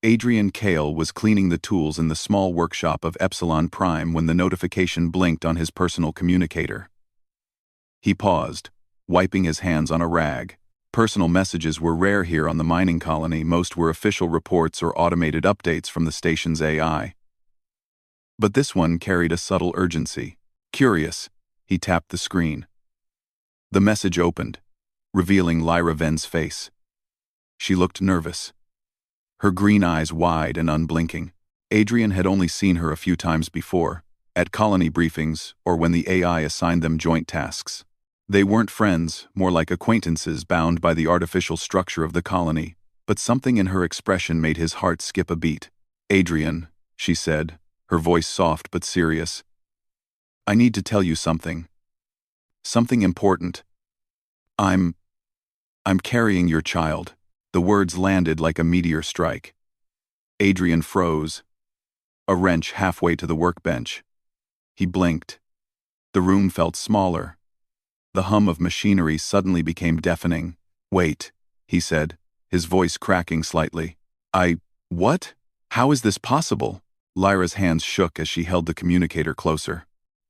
Adrian Kale was cleaning the tools in the small workshop of Epsilon Prime when the notification blinked on his personal communicator. He paused, wiping his hands on a rag. Personal messages were rare here on the mining colony. Most were official reports or automated updates from the station's AI. But this one carried a subtle urgency. Curious, he tapped the screen. The message opened, revealing Lyra Ven's face. She looked nervous, her green eyes wide and unblinking. Adrian had only seen her a few times before, at colony briefings or when the AI assigned them joint tasks. They weren't friends, more like acquaintances bound by the artificial structure of the colony, but something in her expression made his heart skip a beat. "Adrian," she said, her voice soft but serious. "I need to tell you something. Something important. I'm carrying your child." The words landed like a meteor strike. Adrian froze, a wrench halfway to the workbench. He blinked. The room felt smaller. The hum of machinery suddenly became deafening. "Wait," he said, his voice cracking slightly. What? How is this possible?" Lyra's hands shook as she held the communicator closer.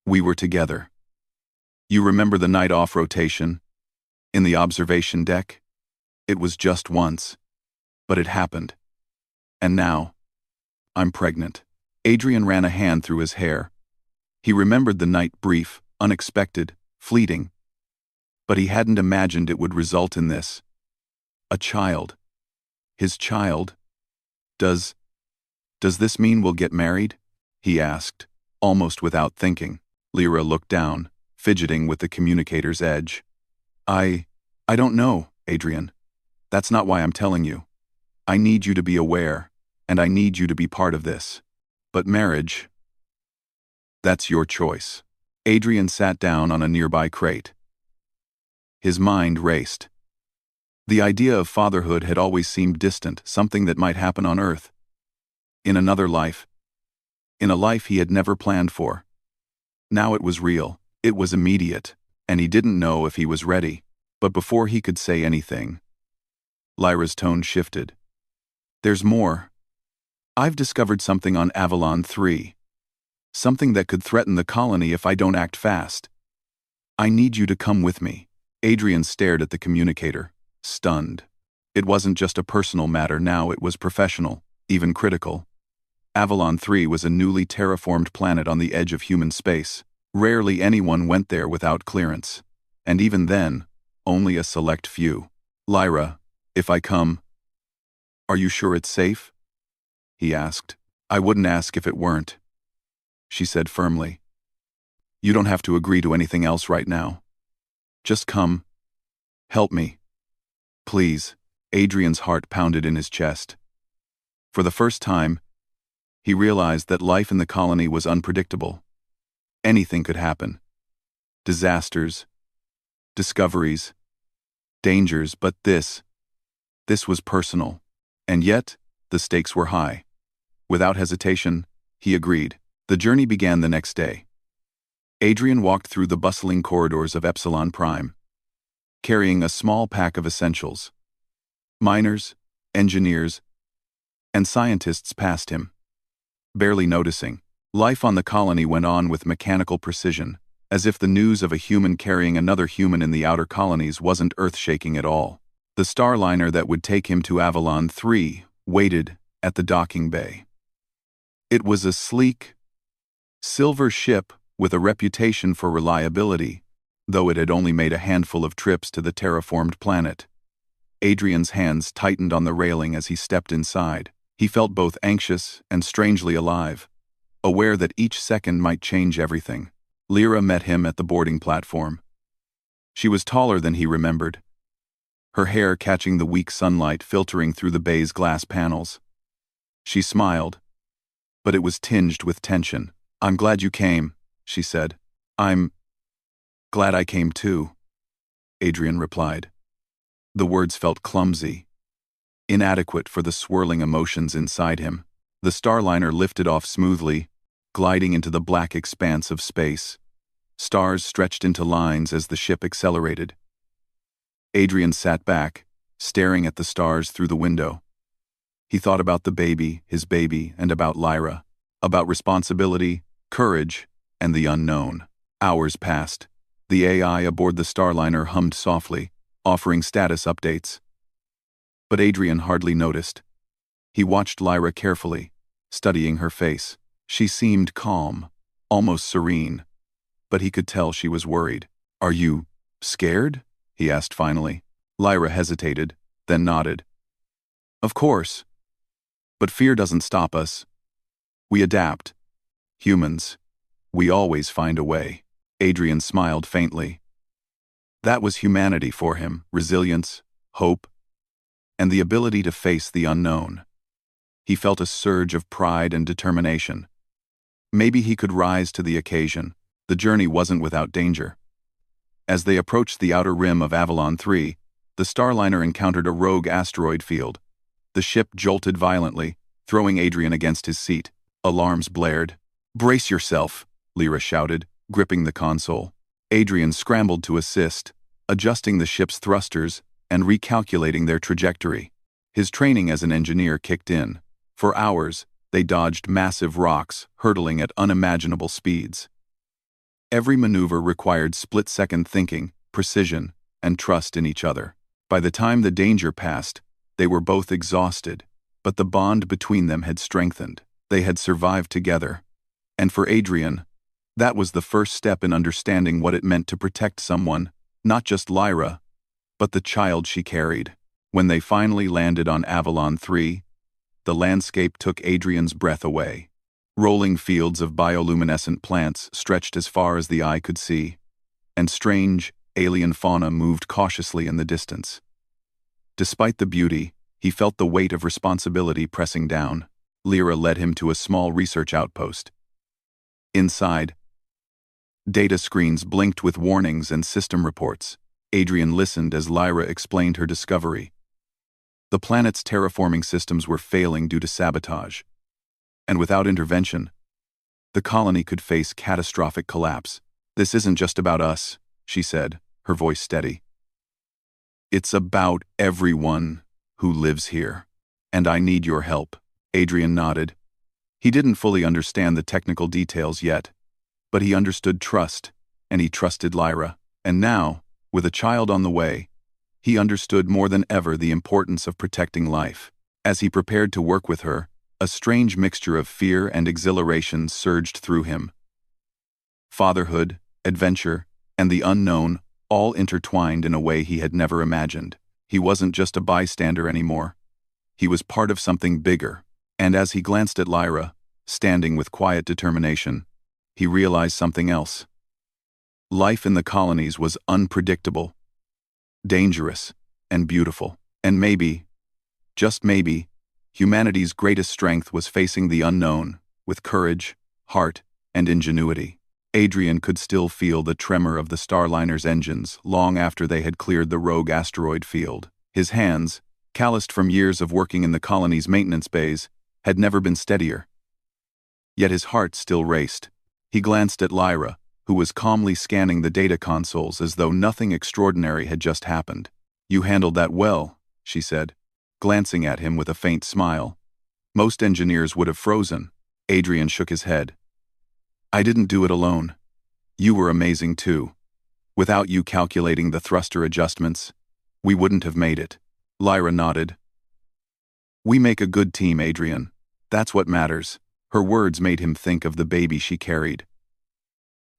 "We were together. You remember the night off rotation? In the observation deck? It was just once. But it happened. And now, I'm pregnant." Adrian ran a hand through his hair. He remembered the night brief, unexpected, fleeting. But he hadn't imagined it would result in this. A child. His child. Does this mean we'll get married?" he asked, almost without thinking. Lyra looked down, fidgeting with the communicator's edge. I don't know, Adrian. That's not why I'm telling you. I need you to be aware, and I need you to be part of this. But marriage, that's your choice." Adrian sat down on a nearby crate. His mind raced. The idea of fatherhood had always seemed distant, something that might happen on Earth. In another life. In a life he had never planned for. Now it was real, it was immediate, and he didn't know if he was ready. But before he could say anything, Lyra's tone shifted. "There's more. I've discovered something on Avalon 3. Something that could threaten the colony if I don't act fast. I need you to come with me." Adrian stared at the communicator, stunned. It wasn't just a personal matter now, it was professional, even critical. Avalon 3 was a newly terraformed planet on the edge of human space. Rarely anyone went there without clearance. And even then, only a select few. "Lyra, if I come, are you sure it's safe?" he asked. "I wouldn't ask if it weren't," she said firmly. "You don't have to agree to anything else right now. Just come. Help me. Please." Adrian's heart pounded in his chest. For the first time, he realized that life in the colony was unpredictable. Anything could happen. Disasters, discoveries, dangers, but this was personal. And yet, the stakes were high. Without hesitation, he agreed. The journey began the next day. Adrian walked through the bustling corridors of Epsilon Prime, carrying a small pack of essentials. Miners, engineers, and scientists passed him, barely noticing. Life on the colony went on with mechanical precision, as if the news of a human carrying another human in the outer colonies wasn't earth-shaking at all. The starliner that would take him to Avalon 3 waited at the docking bay. It was a sleek, silver ship with a reputation for reliability, though it had only made a handful of trips to the terraformed planet. Adrian's hands tightened on the railing as he stepped inside. He felt both anxious and strangely alive, aware that each second might change everything. Lyra met him at the boarding platform. She was taller than he remembered, her hair catching the weak sunlight filtering through the bay's glass panels. She smiled, but it was tinged with tension. "I'm glad you came," she said. "I'm glad I came too," Adrian replied. The words felt clumsy, inadequate for the swirling emotions inside him. The starliner lifted off smoothly, gliding into the black expanse of space. Stars stretched into lines as the ship accelerated. Adrian sat back, staring at the stars through the window. He thought about the baby, his baby, and about Lyra. About responsibility, courage, and the unknown. Hours passed. The AI aboard the Starliner hummed softly, offering status updates. But Adrian hardly noticed. He watched Lyra carefully, studying her face. She seemed calm, almost serene, but he could tell she was worried. "Are you scared?" he asked finally. Lyra hesitated, then nodded. "Of course. But fear doesn't stop us. We adapt. Humans. We always find a way." Adrian smiled faintly. That was humanity for him: resilience, hope, and the ability to face the unknown. He felt a surge of pride and determination. Maybe he could rise to the occasion. The journey wasn't without danger. As they approached the outer rim of Avalon 3, the Starliner encountered a rogue asteroid field. The ship jolted violently, throwing Adrian against his seat. Alarms blared. "Brace yourself," Lyra shouted, gripping the console. Adrian scrambled to assist, adjusting the ship's thrusters and recalculating their trajectory. His training as an engineer kicked in. For hours, they dodged massive rocks, hurtling at unimaginable speeds. Every maneuver required split-second thinking, precision, and trust in each other. By the time the danger passed, they were both exhausted, but the bond between them had strengthened. They had survived together. And for Adrian, that was the first step in understanding what it meant to protect someone, not just Lyra, but the child she carried. When they finally landed on Avalon 3, the landscape took Adrian's breath away. Rolling fields of bioluminescent plants stretched as far as the eye could see, and strange, alien fauna moved cautiously in the distance. Despite the beauty, he felt the weight of responsibility pressing down. Lyra led him to a small research outpost. Inside, data screens blinked with warnings and system reports. Adrian listened as Lyra explained her discovery. The planet's terraforming systems were failing due to sabotage, and without intervention, the colony could face catastrophic collapse. "This isn't just about us," she said, her voice steady. "It's about everyone who lives here, and I need your help." Adrian nodded. He didn't fully understand the technical details yet, but he understood trust, and he trusted Lyra. And now, with a child on the way, he understood more than ever the importance of protecting life. As he prepared to work with her, a strange mixture of fear and exhilaration surged through him. Fatherhood, adventure, and the unknown, all intertwined in a way he had never imagined. He wasn't just a bystander anymore. He was part of something bigger. And as he glanced at Lyra, standing with quiet determination, he realized something else. Life in the colonies was unpredictable, dangerous, and beautiful. And maybe, just maybe, humanity's greatest strength was facing the unknown with courage, heart, and ingenuity. Adrian could still feel the tremor of the Starliner's engines long after they had cleared the rogue asteroid field. His hands, calloused from years of working in the colony's maintenance bays, had never been steadier. Yet his heart still raced. He glanced at Lyra, who was calmly scanning the data consoles as though nothing extraordinary had just happened. "You handled that well," she said, glancing at him with a faint smile. Most engineers would have frozen. Adrian shook his head. "I didn't do it alone. You were amazing too. Without you calculating the thruster adjustments, we wouldn't have made it." Lyra nodded. "We make a good team, Adrian. That's what matters." Her words made him think of the baby she carried.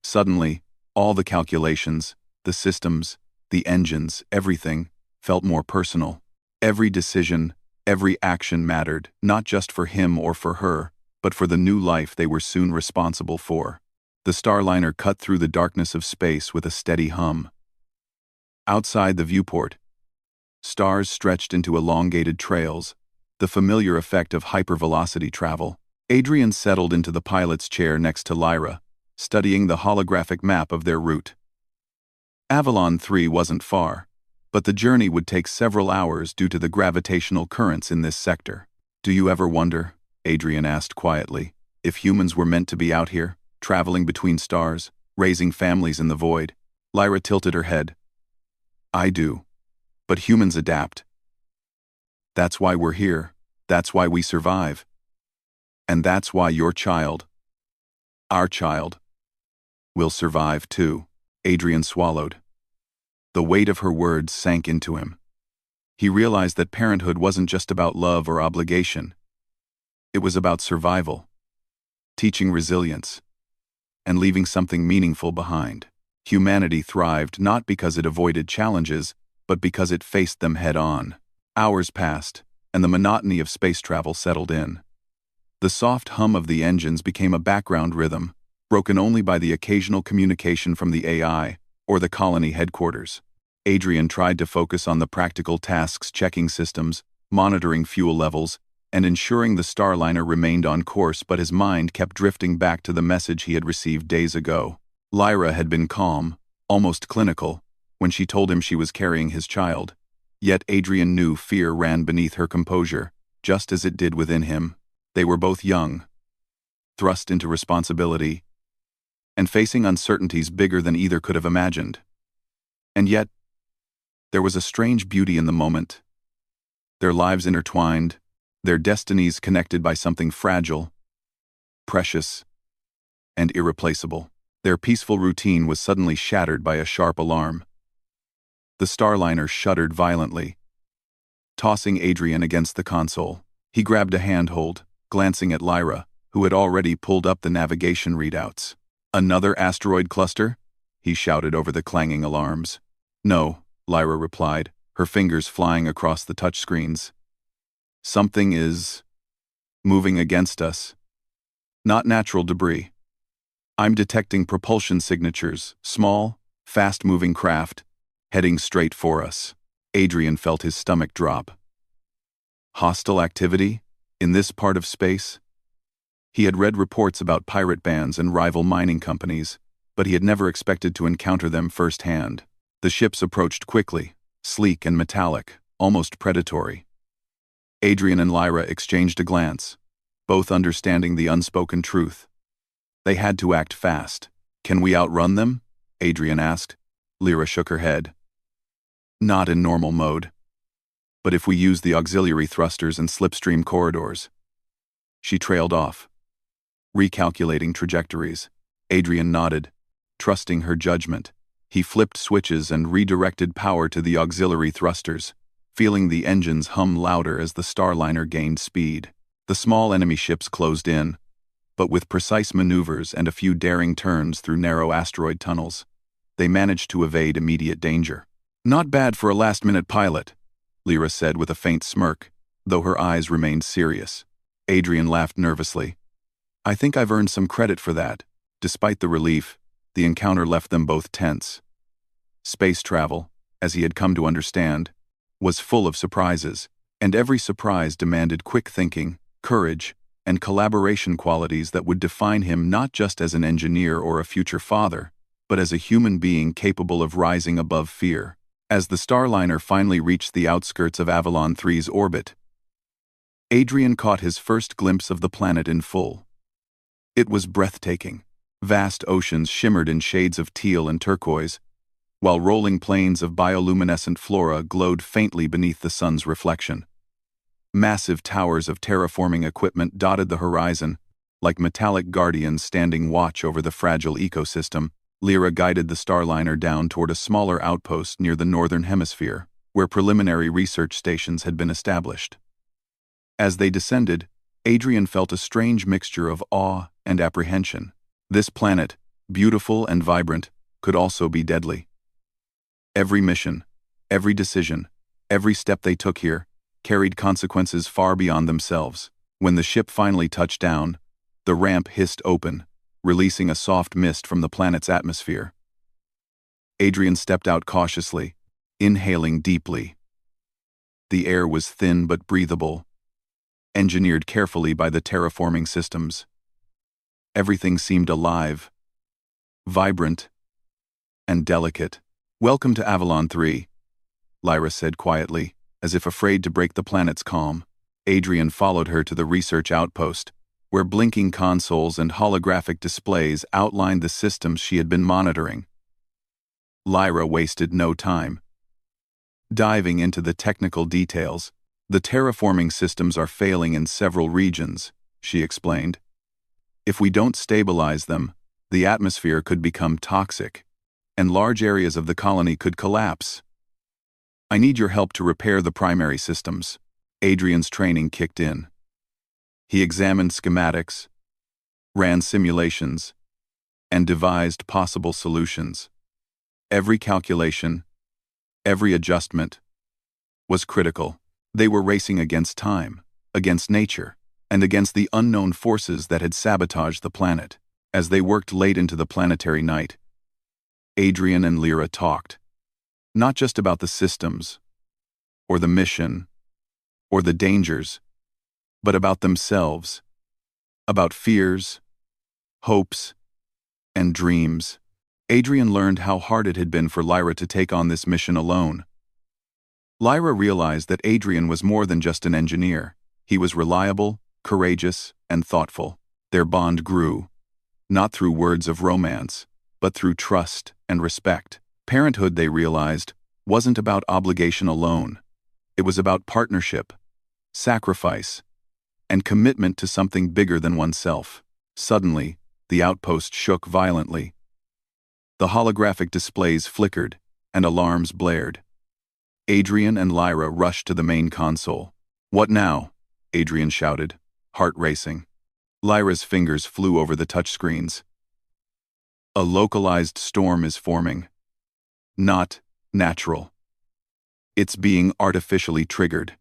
Suddenly, all the calculations, the systems, the engines, everything, felt more personal. Every decision, every action mattered, not just for him or for her, but for the new life they were soon responsible for. The Starliner cut through the darkness of space with a steady hum. Outside the viewport, stars stretched into elongated trails, the familiar effect of hypervelocity travel. Adrian settled into the pilot's chair next to Lyra, studying the holographic map of their route. Avalon 3 wasn't far, but the journey would take several hours due to the gravitational currents in this sector. "Do you ever wonder," Adrian asked quietly, "if humans were meant to be out here, traveling between stars, raising families in the void?" Lyra tilted her head. "I do. But humans adapt. That's why we're here. That's why we survive. And that's why your child, our child, will survive too. Adrian swallowed. The weight of her words sank into him. He realized that parenthood wasn't just about love or obligation. It was about survival, teaching resilience, and leaving something meaningful behind. Humanity thrived not because it avoided challenges, but because it faced them head-on. Hours passed, and the monotony of space travel settled in. The soft hum of the engines became a background rhythm, broken only by the occasional communication from the AI or the colony headquarters. Adrian tried to focus on the practical tasks, checking systems, monitoring fuel levels, and ensuring the Starliner remained on course, but his mind kept drifting back to the message he had received days ago. Lyra had been calm, almost clinical, when she told him she was carrying his child. Yet Adrian knew fear ran beneath her composure, just as it did within him. They were both young, thrust into responsibility, and facing uncertainties bigger than either could have imagined. And yet, there was a strange beauty in the moment. Their lives intertwined, their destinies connected by something fragile, precious, and irreplaceable. Their peaceful routine was suddenly shattered by a sharp alarm. The Starliner shuddered violently, tossing Adrian against the console. He grabbed a handhold, glancing at Lyra, who had already pulled up the navigation readouts. "Another asteroid cluster?" he shouted over the clanging alarms. "No," Lyra replied, her fingers flying across the touchscreens. "Something is moving against us. Not natural debris. I'm detecting propulsion signatures, small, fast-moving craft, heading straight for us." Adrian felt his stomach drop. Hostile activity? In this part of space? He had read reports about pirate bands and rival mining companies, but he had never expected to encounter them firsthand. The ships approached quickly, sleek and metallic, almost predatory. Adrian and Lyra exchanged a glance, both understanding the unspoken truth. They had to act fast. "Can we outrun them?" Adrian asked. Lyra shook her head. "Not in normal mode. But if we use the auxiliary thrusters and slipstream corridors." She trailed off, recalculating trajectories. Adrian nodded, trusting her judgment. He flipped switches and redirected power to the auxiliary thrusters, feeling the engines hum louder as the Starliner gained speed. The small enemy ships closed in, but with precise maneuvers and a few daring turns through narrow asteroid tunnels, they managed to evade immediate danger. "Not bad for a last-minute pilot," Lyra said with a faint smirk, though her eyes remained serious. Adrian laughed nervously. "I think I've earned some credit for that." Despite the relief, the encounter left them both tense. Space travel, as he had come to understand, was full of surprises, and every surprise demanded quick thinking, courage, and collaboration qualities that would define him not just as an engineer or a future father, but as a human being capable of rising above fear. As the Starliner finally reached the outskirts of Avalon 3's orbit, Adrian caught his first glimpse of the planet in full. It was breathtaking. Vast oceans shimmered in shades of teal and turquoise, while rolling plains of bioluminescent flora glowed faintly beneath the sun's reflection. Massive towers of terraforming equipment dotted the horizon, like metallic guardians standing watch over the fragile ecosystem. Lyra guided the Starliner down toward a smaller outpost near the northern hemisphere, where preliminary research stations had been established. As they descended, Adrian felt a strange mixture of awe and apprehension. This planet, beautiful and vibrant, could also be deadly. Every mission, every decision, every step they took here, carried consequences far beyond themselves. When the ship finally touched down, the ramp hissed open, releasing a soft mist from the planet's atmosphere. Adrian stepped out cautiously, inhaling deeply. The air was thin but breathable, engineered carefully by the terraforming systems. Everything seemed alive, vibrant, and delicate. "Welcome to Avalon 3, Lyra said quietly, as if afraid to break the planet's calm. Adrian followed her to the research outpost, where blinking consoles and holographic displays outlined the systems she had been monitoring. Lyra wasted no time. Diving into the technical details, The terraforming systems are failing in several regions, she explained. If we don't stabilize them, the atmosphere could become toxic, and large areas of the colony could collapse. I need your help to repair the primary systems. Adrian's training kicked in. He examined schematics, ran simulations, and devised possible solutions. Every calculation, every adjustment, was critical. They were racing against time, against nature, and against the unknown forces that had sabotaged the planet. As they worked late into the planetary night, Adrian and Lyra talked, not just about the systems, or the mission, or the dangers, but about themselves, about fears, hopes, and dreams. Adrian learned how hard it had been for Lyra to take on this mission alone. Lyra realized that Adrian was more than just an engineer. He was reliable, courageous, and thoughtful. Their bond grew, not through words of romance, but through trust and respect. Parenthood, they realized, wasn't about obligation alone. It was about partnership, sacrifice, and commitment to something bigger than oneself. Suddenly, the outpost shook violently. The holographic displays flickered, and alarms blared. Adrian and Lyra rushed to the main console. "What now?" Adrian shouted, heart racing. Lyra's fingers flew over the touchscreens. "A localized storm is forming. Not natural. It's being artificially triggered.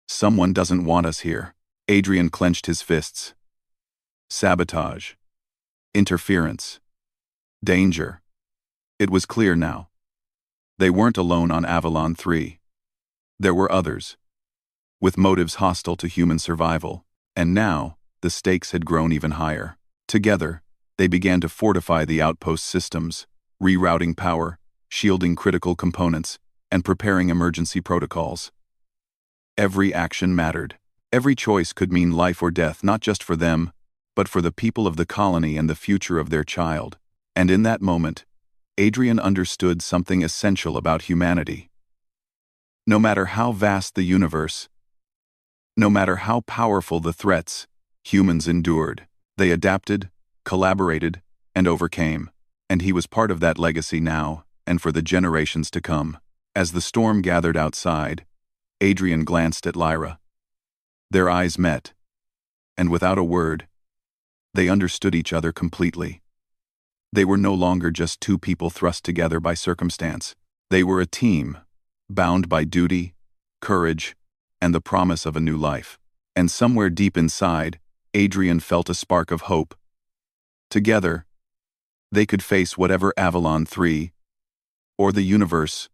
Someone doesn't want us here." Adrian clenched his fists. Sabotage. Interference. Danger. It was clear now. They weren't alone on Avalon 3. There were others, with motives hostile to human survival, and now the stakes had grown even higher. Together, they began to fortify the outpost systems, rerouting power, shielding critical components, and preparing emergency protocols. Every action mattered. Every choice could mean life or death, not just for them, but for the people of the colony and the future of their child. And in that moment, Adrian understood something essential about humanity. No matter how vast the universe, no matter how powerful the threats, humans endured. They adapted, collaborated, and overcame. And he was part of that legacy now, and for the generations to come. As the storm gathered outside, Adrian glanced at Lyra. Their eyes met, and without a word, they understood each other completely. They were no longer just two people thrust together by circumstance. They were a team, bound by duty, courage, and the promise of a new life. And somewhere deep inside, Adrian felt a spark of hope. Together, they could face whatever Avalon 3, or the universe,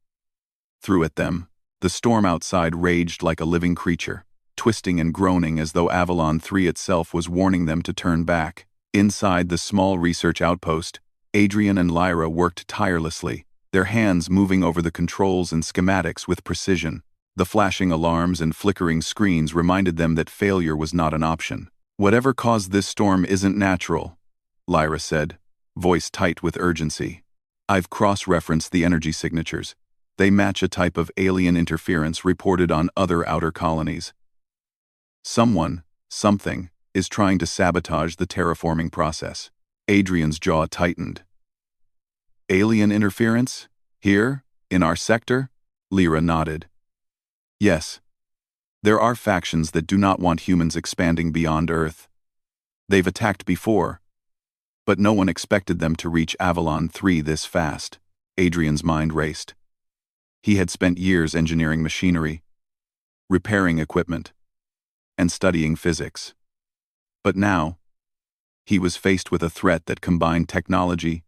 threw at them. The storm outside raged like a living creature, twisting and groaning as though Avalon 3 itself was warning them to turn back. Inside the small research outpost, Adrian and Lyra worked tirelessly, their hands moving over the controls and schematics with precision. The flashing alarms and flickering screens reminded them that failure was not an option. "Whatever caused this storm isn't natural," Lyra said, voice tight with urgency. "I've cross-referenced the energy signatures. They match a type of alien interference reported on other outer colonies. Someone, something, is trying to sabotage the terraforming process." Adrian's jaw tightened. "Alien interference? Here? In our sector?" Lyra nodded. "Yes. There are factions that do not want humans expanding beyond Earth. They've attacked before, but no one expected them to reach Avalon 3 this fast." Adrian's mind raced. He had spent years engineering machinery, repairing equipment, and studying physics. But now, he was faced with a threat that combined technology,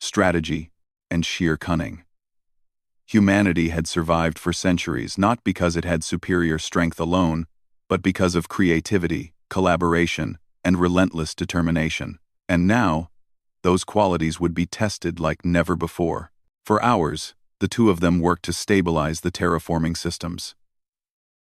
strategy, and sheer cunning. Humanity had survived for centuries not because it had superior strength alone, but because of creativity, collaboration, and relentless determination. And now, those qualities would be tested like never before. For hours, the two of them worked to stabilize the terraforming systems.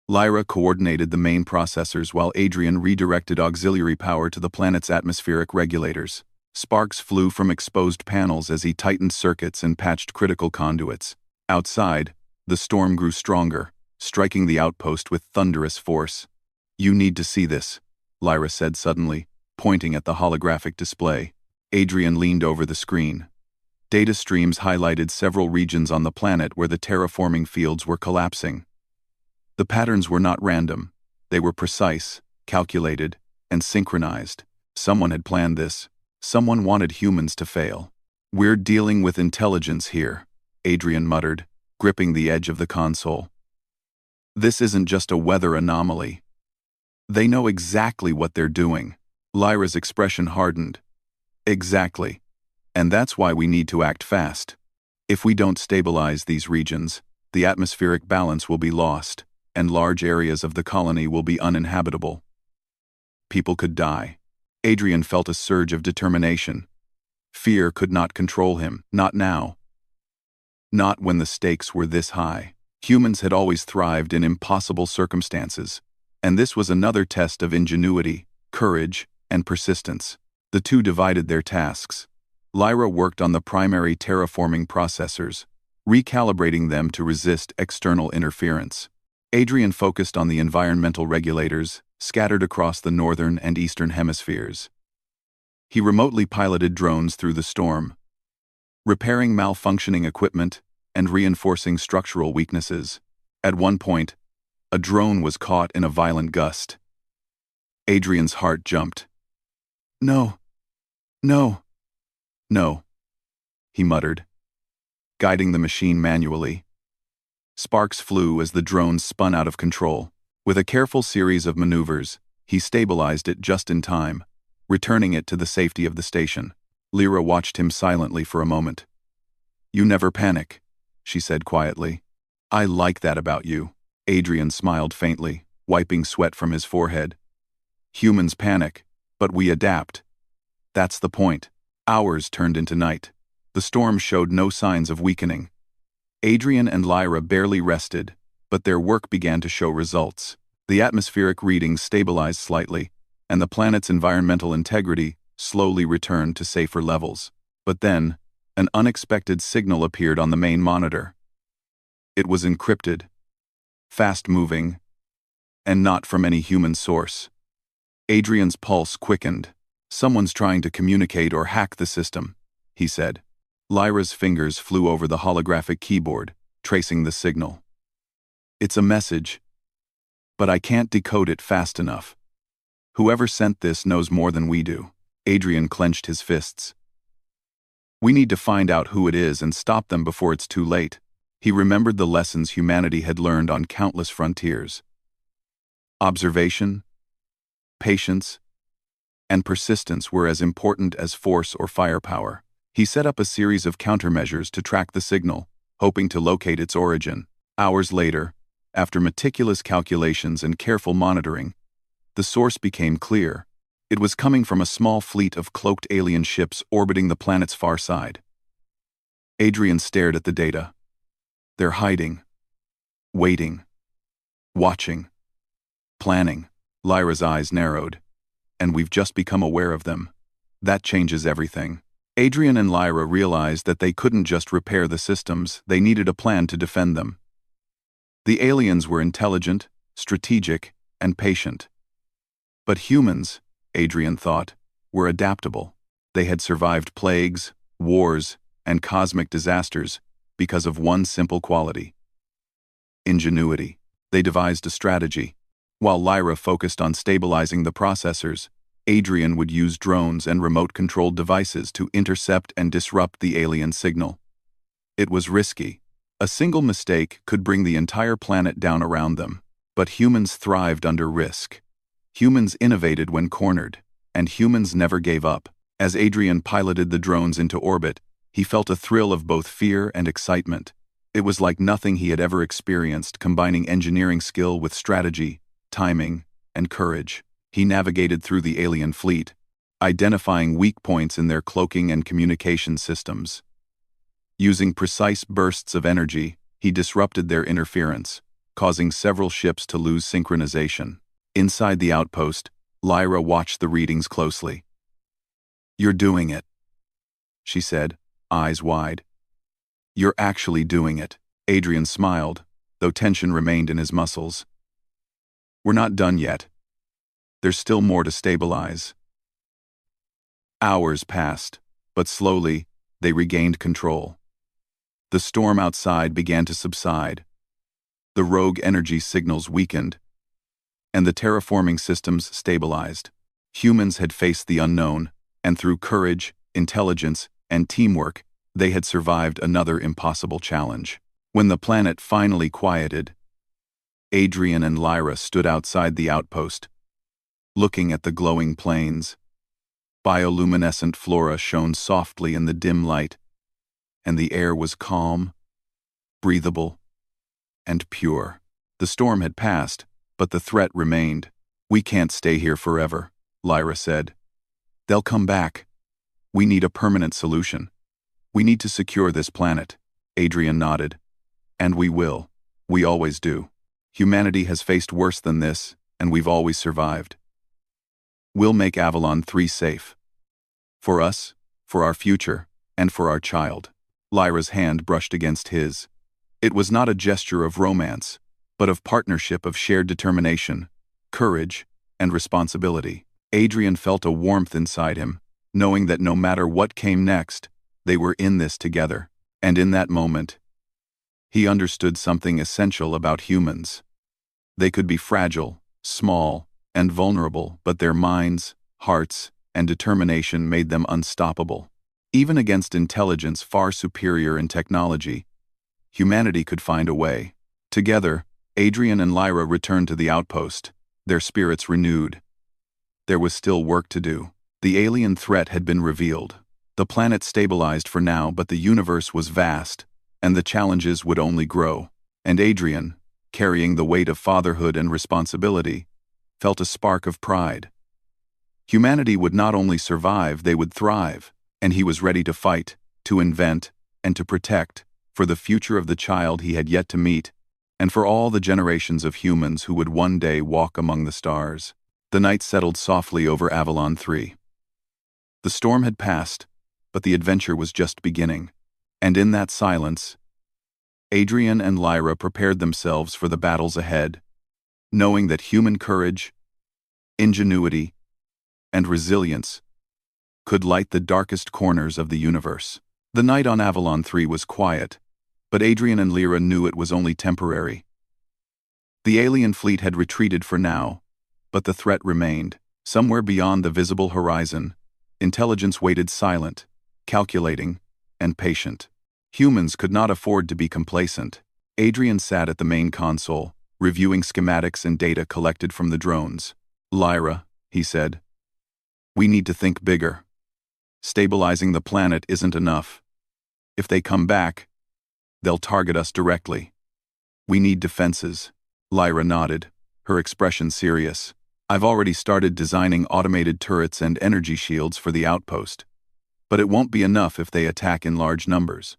Lyra coordinated the main processors while Adrian redirected auxiliary power to the planet's atmospheric regulators. Sparks flew from exposed panels as he tightened circuits and patched critical conduits. Outside, the storm grew stronger, striking the outpost with thunderous force. "You need to see this," Lyra said suddenly, pointing at the holographic display. Adrian leaned over the screen. Data streams highlighted several regions on the planet where the terraforming fields were collapsing. The patterns were not random. They were precise, calculated, and synchronized. Someone had planned this. Someone wanted humans to fail. "We're dealing with intelligence here," Adrian muttered, gripping the edge of the console. "This isn't just a weather anomaly. They know exactly what they're doing." Lyra's expression hardened. "Exactly. And that's why we need to act fast. If we don't stabilize these regions, the atmospheric balance will be lost, and large areas of the colony will be uninhabitable. People could die." Adrian felt a surge of determination. Fear could not control him, not now. Not when the stakes were this high. Humans had always thrived in impossible circumstances, and this was another test of ingenuity, courage, and persistence. The two divided their tasks. Lyra worked on the primary terraforming processors, recalibrating them to resist external interference. Adrian focused on the environmental regulators, scattered across the northern and eastern hemispheres. He remotely piloted drones through the storm, repairing malfunctioning equipment and reinforcing structural weaknesses. At one point, a drone was caught in a violent gust. Adrian's heart jumped. "No, no, no," he muttered, guiding the machine manually. Sparks flew as the drone spun out of control. With a careful series of maneuvers, he stabilized it just in time, returning it to the safety of the station. Lyra watched him silently for a moment. "You never panic," she said quietly. "I like that about you." Adrian smiled faintly, wiping sweat from his forehead. "Humans panic, but we adapt. That's the point." Hours turned into night. The storm showed no signs of weakening. Adrian and Lyra barely rested, but their work began to show results. The atmospheric readings stabilized slightly, and the planet's environmental integrity slowly returned to safer levels. But then, an unexpected signal appeared on the main monitor. It was encrypted, fast-moving, and not from any human source. Adrian's pulse quickened. "Someone's trying to communicate or hack the system," he said. Lyra's fingers flew over the holographic keyboard, tracing the signal. "It's a message, but I can't decode it fast enough. Whoever sent this knows more than we do." Adrian clenched his fists. "We need to find out who it is and stop them before it's too late." He remembered the lessons humanity had learned on countless frontiers. Observation, patience, and persistence were as important as force or firepower. He set up a series of countermeasures to track the signal, hoping to locate its origin. Hours later, after meticulous calculations and careful monitoring, the source became clear. It was coming from a small fleet of cloaked alien ships orbiting the planet's far side. Adrian stared at the data. "They're hiding, waiting, watching, planning." Lyra's eyes narrowed. "And we've just become aware of them. That changes everything." Adrian and Lyra realized that they couldn't just repair the systems, they needed a plan to defend them. The aliens were intelligent, strategic, and patient. But humans, Adrian thought, were adaptable. They had survived plagues, wars, and cosmic disasters because of one simple quality: ingenuity. They devised a strategy. While Lyra focused on stabilizing the processors, Adrian would use drones and remote-controlled devices to intercept and disrupt the alien signal. It was risky. A single mistake could bring the entire planet down around them. But humans thrived under risk. Humans innovated when cornered, and humans never gave up. As Adrian piloted the drones into orbit, he felt a thrill of both fear and excitement. It was like nothing he had ever experienced, combining engineering skill with strategy, timing, and courage. He navigated through the alien fleet, identifying weak points in their cloaking and communication systems. Using precise bursts of energy, he disrupted their interference, causing several ships to lose synchronization. Inside the outpost, Lyra watched the readings closely. "You're doing it," she said, eyes wide. "You're actually doing it." Adrian smiled, though tension remained in his muscles. "We're not done yet. There's still more to stabilize." Hours passed, but slowly, they regained control. The storm outside began to subside. The rogue energy signals weakened, and the terraforming systems stabilized. Humans had faced the unknown, and through courage, intelligence, and teamwork, they had survived another impossible challenge. When the planet finally quieted, Adrian and Lyra stood outside the outpost, looking at the glowing plains. Bioluminescent flora shone softly in the dim light, and the air was calm, breathable, and pure. The storm had passed, but the threat remained. "We can't stay here forever," Lyra said. "They'll come back. We need a permanent solution. We need to secure this planet." Adrian nodded. "And we will. We always do. Humanity has faced worse than this, and we've always survived. We'll make Avalon 3 safe. For us, for our future, and for our child." Lyra's hand brushed against his. It was not a gesture of romance, but of partnership, of shared determination, courage, and responsibility. Adrian felt a warmth inside him, knowing that no matter what came next, they were in this together. And in that moment, he understood something essential about humans. They could be fragile, small, and vulnerable, but their minds, hearts, and determination made them unstoppable. Even against intelligence far superior in technology, humanity could find a way. Together, Adrian and Lyra returned to the outpost, their spirits renewed. There was still work to do. The alien threat had been revealed. The planet stabilized for now, but the universe was vast, and the challenges would only grow. And Adrian, carrying the weight of fatherhood and responsibility, felt a spark of pride. Humanity would not only survive, they would thrive, and he was ready to fight, to invent, and to protect, for the future of the child he had yet to meet, and for all the generations of humans who would one day walk among the stars. The night settled softly over Avalon 3. The storm had passed, but the adventure was just beginning, and in that silence, Adrian and Lyra prepared themselves for the battles ahead, knowing that human courage, ingenuity, and resilience could light the darkest corners of the universe. The night on Avalon 3 was quiet, but Adrian and Lyra knew it was only temporary. The alien fleet had retreated for now, but the threat remained. Somewhere beyond the visible horizon, intelligence waited silent, calculating, and patient. Humans could not afford to be complacent. Adrian sat at the main console, reviewing schematics and data collected from the drones. "Lyra," he said, "we need to think bigger. Stabilizing the planet isn't enough. If they come back, they'll target us directly. We need defenses." Lyra nodded, her expression serious. "I've already started designing automated turrets and energy shields for the outpost. But it won't be enough if they attack in large numbers.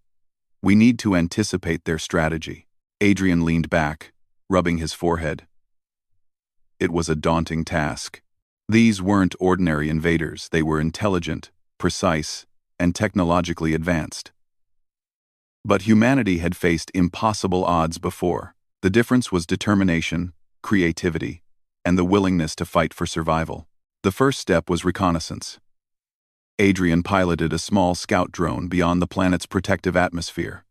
We need to anticipate their strategy." Adrian leaned back, rubbing his forehead. It was a daunting task. These weren't ordinary invaders, they were intelligent, precise, and technologically advanced. But humanity had faced impossible odds before. The difference was determination, creativity, and the willingness to fight for survival. The first step was reconnaissance. Adrian piloted a small scout drone beyond the planet's protective atmosphere.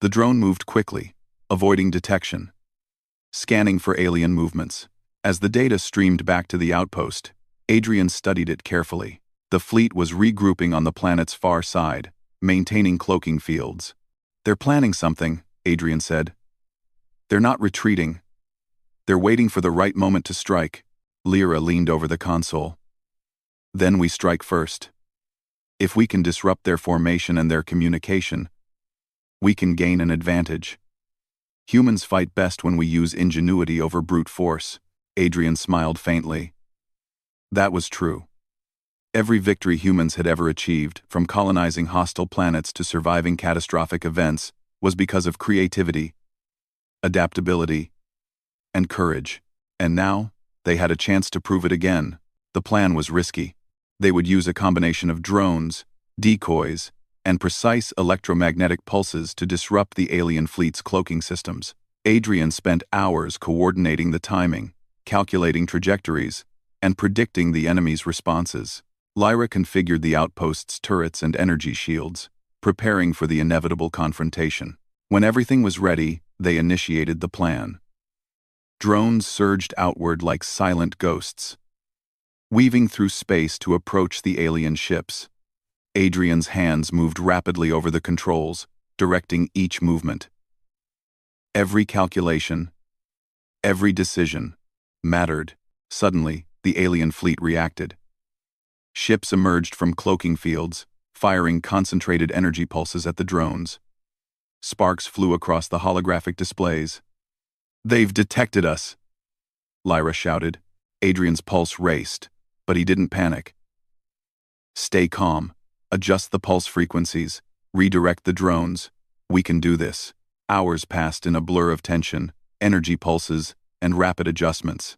The drone moved quickly, avoiding detection, scanning for alien movements. As the data streamed back to the outpost, Adrian studied it carefully. The fleet was regrouping on the planet's far side, maintaining cloaking fields. "They're planning something," Adrian said. "They're not retreating. They're waiting for the right moment to strike." Lyra leaned over the console. "Then we strike first. If we can disrupt their formation and their communication, we can gain an advantage. Humans fight best when we use ingenuity over brute force." Adrian smiled faintly. That was true. Every victory humans had ever achieved, from colonizing hostile planets to surviving catastrophic events, was because of creativity, adaptability, and courage. And now, they had a chance to prove it again. The plan was risky. They would use a combination of drones, decoys, and precise electromagnetic pulses to disrupt the alien fleet's cloaking systems. Adrian spent hours coordinating the timing, calculating trajectories, and predicting the enemy's responses. Lyra configured the outpost's turrets and energy shields, preparing for the inevitable confrontation. When everything was ready, they initiated the plan. Drones surged outward like silent ghosts, weaving through space to approach the alien ships. Adrian's hands moved rapidly over the controls, directing each movement. Every calculation, every decision, mattered. Suddenly, the alien fleet reacted. Ships emerged from cloaking fields, firing concentrated energy pulses at the drones. Sparks flew across the holographic displays. "They've detected us!" Lyra shouted. Adrian's pulse raced, but he didn't panic. "Stay calm. Adjust the pulse frequencies. Redirect the drones. We can do this." Hours passed in a blur of tension, energy pulses, and rapid adjustments.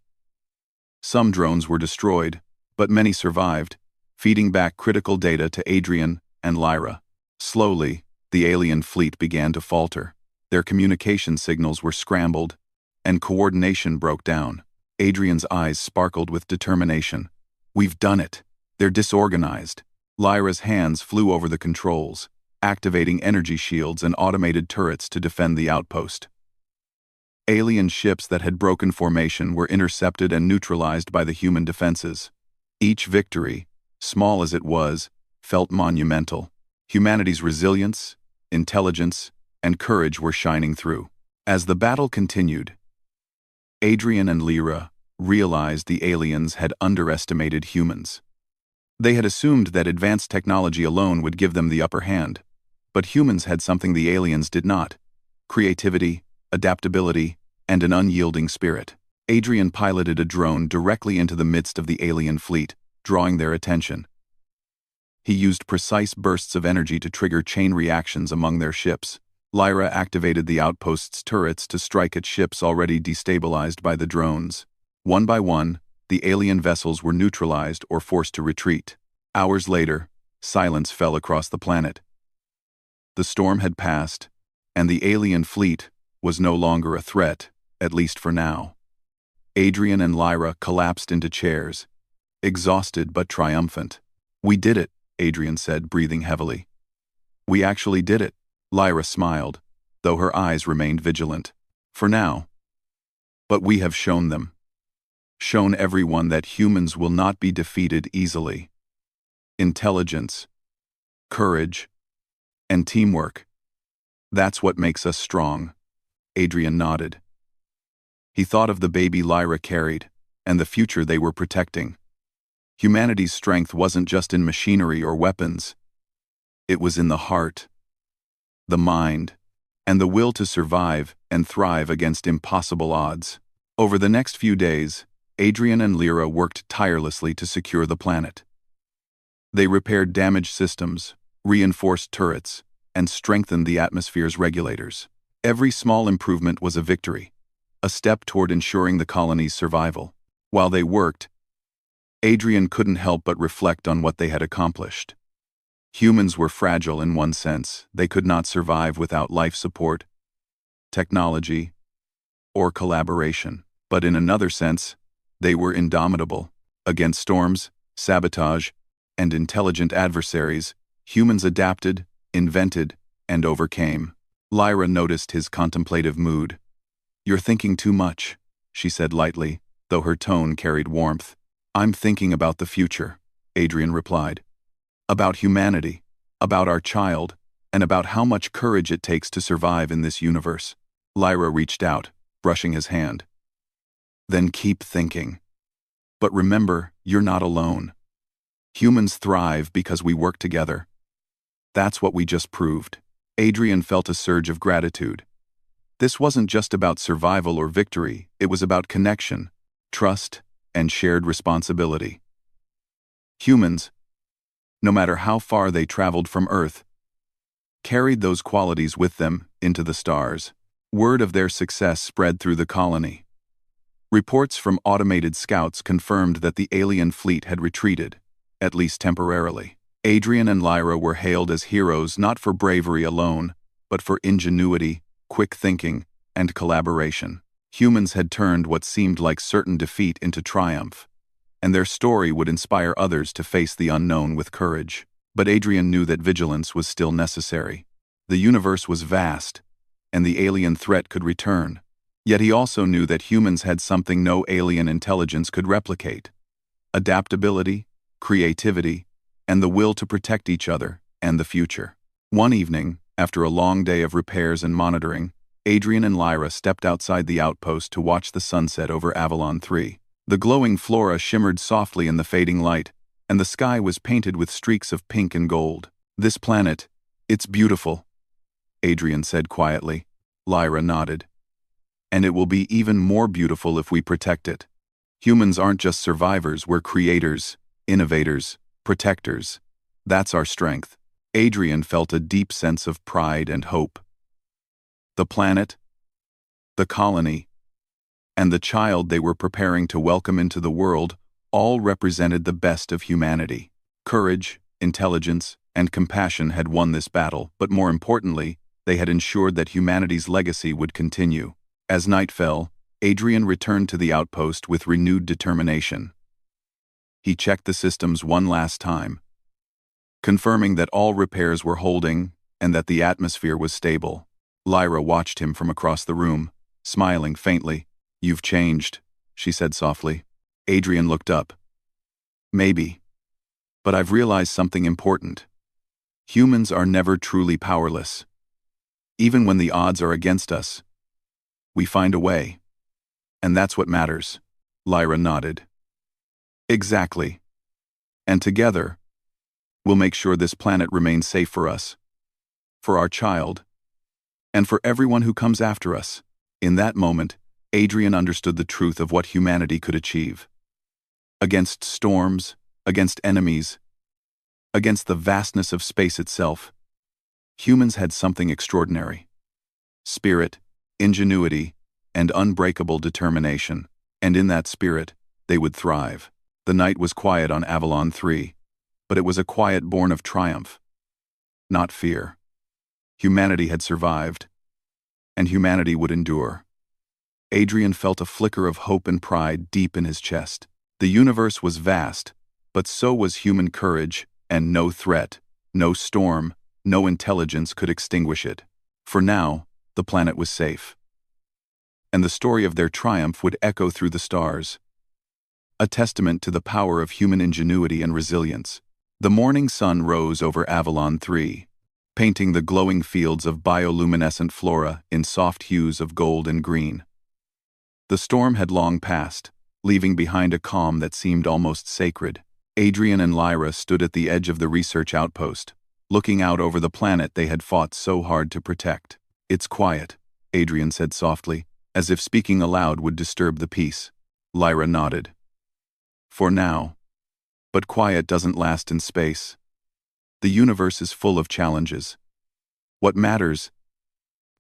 Some drones were destroyed, but many survived, feeding back critical data to Adrian and Lyra. Slowly, the alien fleet began to falter. Their communication signals were scrambled, and coordination broke down. Adrian's eyes sparkled with determination. "We've done it. They're disorganized." Lyra's hands flew over the controls, activating energy shields and automated turrets to defend the outpost. Alien ships that had broken formation were intercepted and neutralized by the human defenses. Each victory, small as it was, felt monumental. Humanity's resilience, intelligence, and courage were shining through. As the battle continued, Adrian and Lyra realized the aliens had underestimated humans. They had assumed that advanced technology alone would give them the upper hand, but humans had something the aliens did not: creativity, adaptability, and an unyielding spirit. Adrian piloted a drone directly into the midst of the alien fleet, drawing their attention. He used precise bursts of energy to trigger chain reactions among their ships. Lyra activated the outpost's turrets to strike at ships already destabilized by the drones. One by one, the alien vessels were neutralized or forced to retreat. Hours later, silence fell across the planet. The storm had passed, and the alien fleet was no longer a threat, at least for now. Adrian and Lyra collapsed into chairs, exhausted but triumphant. "We did it," Adrian said, breathing heavily. "We actually did it." Lyra smiled, though her eyes remained vigilant. "For now. But we have shown them. Shown everyone that humans will not be defeated easily. Intelligence, courage, and teamwork. That's what makes us strong." Adrian nodded. He thought of the baby Lyra carried, and the future they were protecting. Humanity's strength wasn't just in machinery or weapons. It was in the heart, the mind, and the will to survive and thrive against impossible odds. Over the next few days, Adrian and Lyra worked tirelessly to secure the planet. They repaired damaged systems, reinforced turrets, and strengthened the atmosphere's regulators. Every small improvement was a victory, a step toward ensuring the colony's survival. While they worked, Adrian couldn't help but reflect on what they had accomplished. Humans were fragile in one sense. They could not survive without life support, technology, or collaboration. But in another sense, they were indomitable. Against storms, sabotage, and intelligent adversaries, humans adapted, invented, and overcame. Lyra noticed his contemplative mood. "You're thinking too much," she said lightly, though her tone carried warmth. "I'm thinking about the future," Adrian replied. "About humanity, about our child, and about how much courage it takes to survive in this universe." Lyra reached out, brushing his hand. "Then keep thinking. But remember, you're not alone. Humans thrive because we work together. That's what we just proved." Adrian felt a surge of gratitude. This wasn't just about survival or victory, it was about connection, trust, and shared responsibility. Humans, no matter how far they traveled from Earth, carried those qualities with them into the stars. Word of their success spread through the colony. Reports from automated scouts confirmed that the alien fleet had retreated, at least temporarily. Adrian and Lyra were hailed as heroes not for bravery alone, but for ingenuity, quick thinking, and collaboration. Humans had turned what seemed like certain defeat into triumph, and their story would inspire others to face the unknown with courage. But Adrian knew that vigilance was still necessary. The universe was vast, and the alien threat could return. Yet he also knew that humans had something no alien intelligence could replicate: adaptability, creativity, and the will to protect each other and the future. One evening, after a long day of repairs and monitoring, Adrian and Lyra stepped outside the outpost to watch the sunset over Avalon 3. The glowing flora shimmered softly in the fading light, and the sky was painted with streaks of pink and gold. "This planet, it's beautiful," Adrian said quietly. Lyra nodded. "And it will be even more beautiful if we protect it. Humans aren't just survivors, we're creators, innovators, protectors. That's our strength." Adrian felt a deep sense of pride and hope. The planet, the colony, and the child they were preparing to welcome into the world all represented the best of humanity. Courage, intelligence, and compassion had won this battle, but more importantly, they had ensured that humanity's legacy would continue. As night fell, Adrian returned to the outpost with renewed determination. He checked the systems one last time, confirming that all repairs were holding and that the atmosphere was stable. Lyra watched him from across the room, smiling faintly. "You've changed," she said softly. Adrian looked up. "Maybe. But I've realized something important. Humans are never truly powerless. Even when the odds are against us, we find a way. And that's what matters." Lyra nodded. "Exactly. And together, we'll make sure this planet remains safe for us, for our child, and for everyone who comes after us." In that moment, Adrian understood the truth of what humanity could achieve. Against storms, against enemies, against the vastness of space itself, humans had something extraordinary: spirit, ingenuity, and unbreakable determination. And in that spirit, they would thrive. The night was quiet on Avalon 3, but it was a quiet born of triumph, not fear. Humanity had survived, and humanity would endure. Adrian felt a flicker of hope and pride deep in his chest. The universe was vast, but so was human courage, and no threat, no storm, no intelligence could extinguish it. For now, the planet was safe. And the story of their triumph would echo through the stars, a testament to the power of human ingenuity and resilience. The morning sun rose over Avalon 3, painting the glowing fields of bioluminescent flora in soft hues of gold and green. The storm had long passed, leaving behind a calm that seemed almost sacred. Adrian and Lyra stood at the edge of the research outpost, looking out over the planet they had fought so hard to protect. "It's quiet," Adrian said softly, as if speaking aloud would disturb the peace. Lyra nodded. "For now. But quiet doesn't last in space. The universe is full of challenges. What matters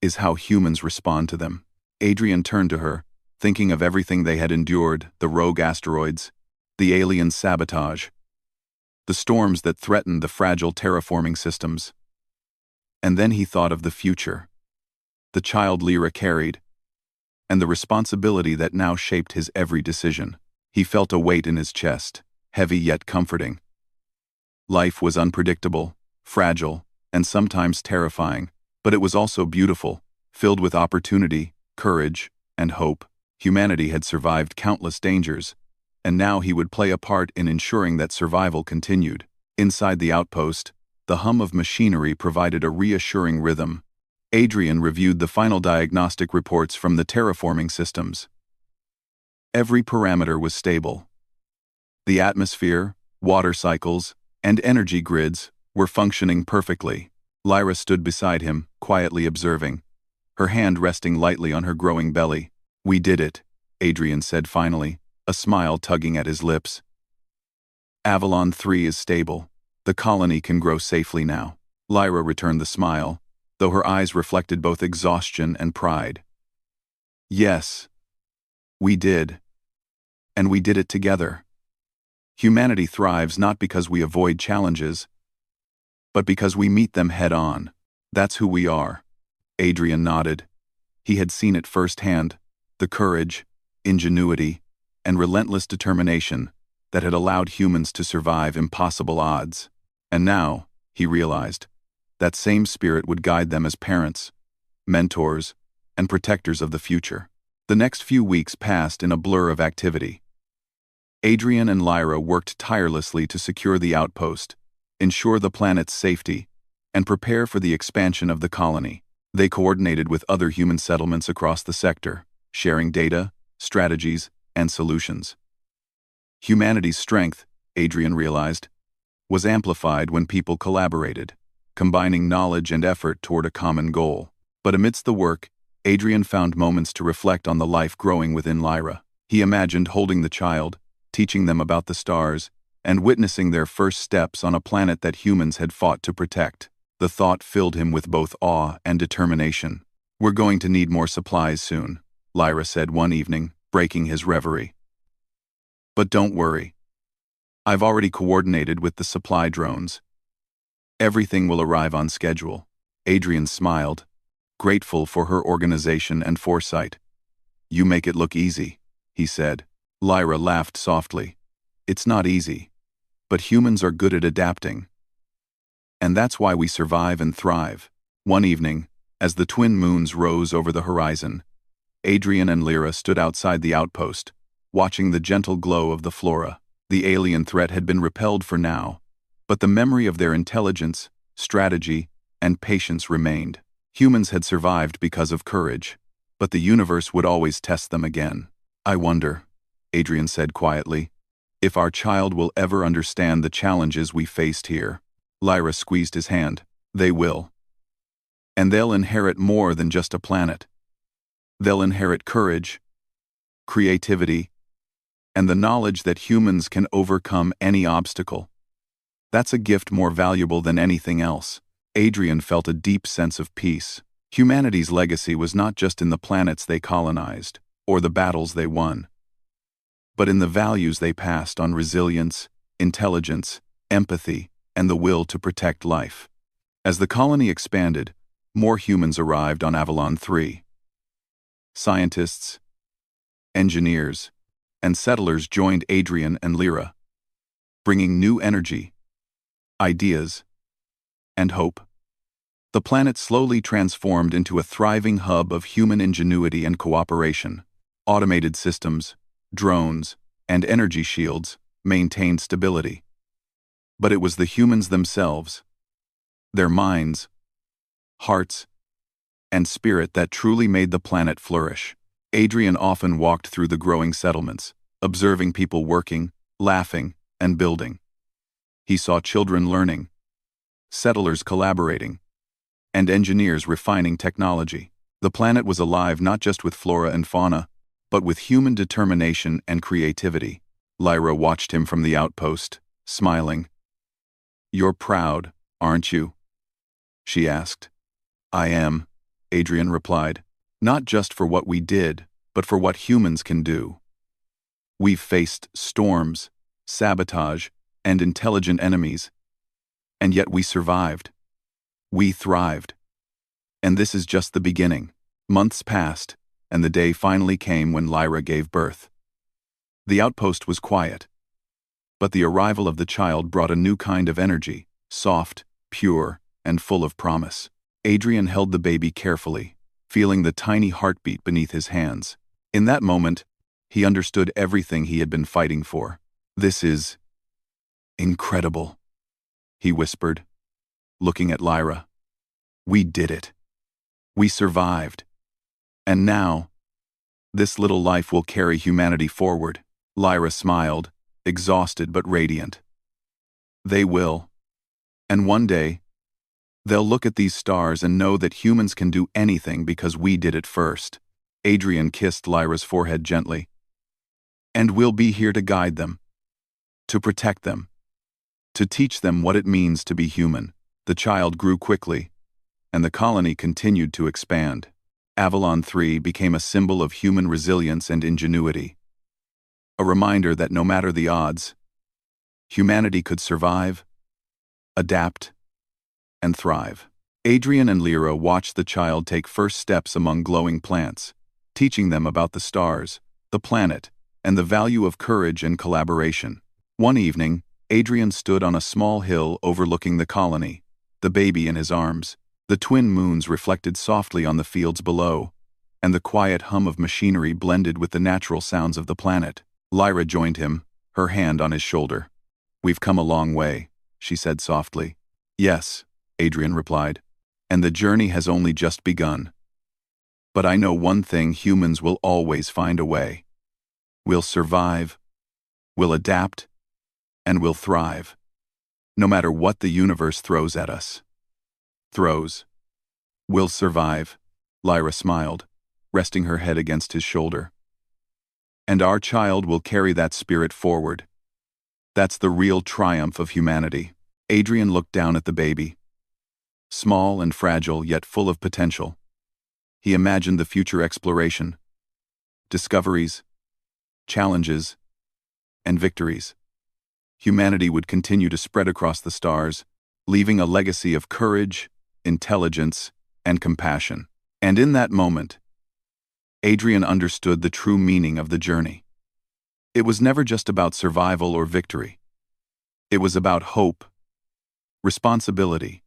is how humans respond to them." Adrian turned to her, thinking of everything they had endured: the rogue asteroids, the alien sabotage, the storms that threatened the fragile terraforming systems. And then he thought of the future, the child Lyra carried, and the responsibility that now shaped his every decision. He felt a weight in his chest, heavy yet comforting. Life was unpredictable, fragile, and sometimes terrifying, but it was also beautiful, filled with opportunity, courage, and hope. Humanity had survived countless dangers, and now he would play a part in ensuring that survival continued. Inside the outpost, the hum of machinery provided a reassuring rhythm. Adrian reviewed the final diagnostic reports from the terraforming systems. Every parameter was stable. The atmosphere, water cycles, and energy grids were functioning perfectly. Lyra stood beside him, quietly observing, her hand resting lightly on her growing belly. "We did it," Adrian said finally, a smile tugging at his lips. "Avalon 3 is stable. The colony can grow safely now." Lyra returned the smile, though her eyes reflected both exhaustion and pride. "Yes, we did. And we did it together. Humanity thrives not because we avoid challenges, but because we meet them head-on. That's who we are." Adrian nodded. He had seen it firsthand, the courage, ingenuity, and relentless determination that had allowed humans to survive impossible odds. And now, he realized, that same spirit would guide them as parents, mentors, and protectors of the future. The next few weeks passed in a blur of activity. Adrian and Lyra worked tirelessly to secure the outpost, ensure the planet's safety, and prepare for the expansion of the colony. They coordinated with other human settlements across the sector, sharing data, strategies, and solutions. Humanity's strength, Adrian realized, was amplified when people collaborated, combining knowledge and effort toward a common goal. But amidst the work, Adrian found moments to reflect on the life growing within Lyra. He imagined holding the child, teaching them about the stars, and witnessing their first steps on a planet that humans had fought to protect. The thought filled him with both awe and determination. "We're going to need more supplies soon," Lyra said one evening, breaking his reverie. "But don't worry. I've already coordinated with the supply drones. Everything will arrive on schedule." Adrian smiled, grateful for her organization and foresight. "You make it look easy," he said. Lyra laughed softly. "It's not easy, but humans are good at adapting. And that's why we survive and thrive." One evening, as the twin moons rose over the horizon, Adrian and Lyra stood outside the outpost, watching the gentle glow of the flora. The alien threat had been repelled for now, but the memory of their intelligence, strategy, and patience remained. Humans had survived because of courage, but the universe would always test them again. "I wonder," Adrian said quietly, "if our child will ever understand the challenges we faced here." Lyra squeezed his hand. "They will. And they'll inherit more than just a planet. They'll inherit courage, creativity, and the knowledge that humans can overcome any obstacle. That's a gift more valuable than anything else." Adrian felt a deep sense of peace. Humanity's legacy was not just in the planets they colonized, or the battles they won, but in the values they passed on: resilience, intelligence, empathy, and the will to protect life. As the colony expanded, more humans arrived on Avalon 3. Scientists, engineers, and settlers joined Adrian and Lyra, bringing new energy, ideas, and hope. The planet slowly transformed into a thriving hub of human ingenuity and cooperation. Automated systems, drones, and energy shields maintained stability. But it was the humans themselves, their minds, hearts, and spirit that truly made the planet flourish. Adrian often walked through the growing settlements, observing people working, laughing, and building. He saw children learning, settlers collaborating, and engineers refining technology. The planet was alive not just with flora and fauna, but with human determination and creativity. Lyra watched him from the outpost, smiling. "You're proud, aren't you?" she asked. "I am," Adrian replied. "Not just for what we did, but for what humans can do. We've faced storms, sabotage, and intelligent enemies, and yet we survived. We thrived. And this is just the beginning." Months passed, and the day finally came when Lyra gave birth. The outpost was quiet, but the arrival of the child brought a new kind of energy, soft, pure, and full of promise. Adrian held the baby carefully, feeling the tiny heartbeat beneath his hands. In that moment, he understood everything he had been fighting for. "This is incredible," he whispered, looking at Lyra. "We did it. We survived. And now, this little life will carry humanity forward." Lyra smiled, exhausted but radiant. "They will. And one day, they'll look at these stars and know that humans can do anything because we did it first." Adrian kissed Lyra's forehead gently. "And we'll be here to guide them, to protect them, to teach them what it means to be human." The child grew quickly, and the colony continued to expand. Avalon 3 became a symbol of human resilience and ingenuity, a reminder that no matter the odds, humanity could survive, adapt, and thrive. Adrian and Lyra watched the child take first steps among glowing plants, teaching them about the stars, the planet, and the value of courage and collaboration. One evening, Adrian stood on a small hill overlooking the colony, the baby in his arms. The twin moons reflected softly on the fields below, and the quiet hum of machinery blended with the natural sounds of the planet. Lyra joined him, her hand on his shoulder. "We've come a long way," she said softly. "Yes," Adrian replied, "and the journey has only just begun. But I know one thing: humans will always find a way. We'll survive, we'll adapt, and we'll thrive, no matter what the universe throws at us." "Throws. We'll survive," Lyra smiled, resting her head against his shoulder. "And our child will carry that spirit forward. That's the real triumph of humanity." Adrian looked down at the baby. Small and fragile, yet full of potential. He imagined the future exploration, discoveries, challenges, and victories. Humanity would continue to spread across the stars, leaving a legacy of courage, intelligence, and compassion. And in that moment, Adrian understood the true meaning of the journey. It was never just about survival or victory. It was about hope, responsibility,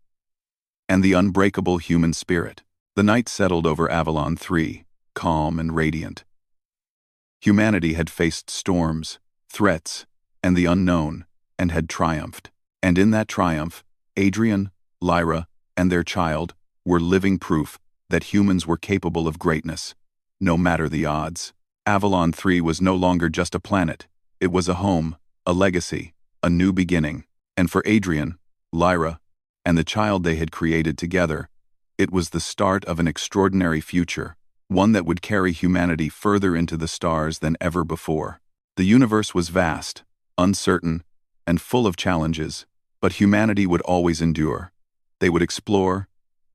and the unbreakable human spirit. The night settled over Avalon 3, calm and radiant. Humanity had faced storms, threats, and the unknown, and had triumphed. And in that triumph, Adrian, Lyra, and their child were living proof that humans were capable of greatness, no matter the odds. Avalon 3 was no longer just a planet. It was a home, a legacy, a new beginning. And for Adrian, Lyra, and the child they had created together, it was the start of an extraordinary future, one that would carry humanity further into the stars than ever before. The universe was vast, uncertain, and full of challenges, but humanity would always endure. They would explore,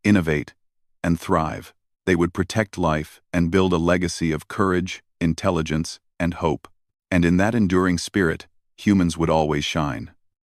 innovate, and thrive. They would protect life and build a legacy of courage, intelligence, and hope. And in that enduring spirit, humans would always shine.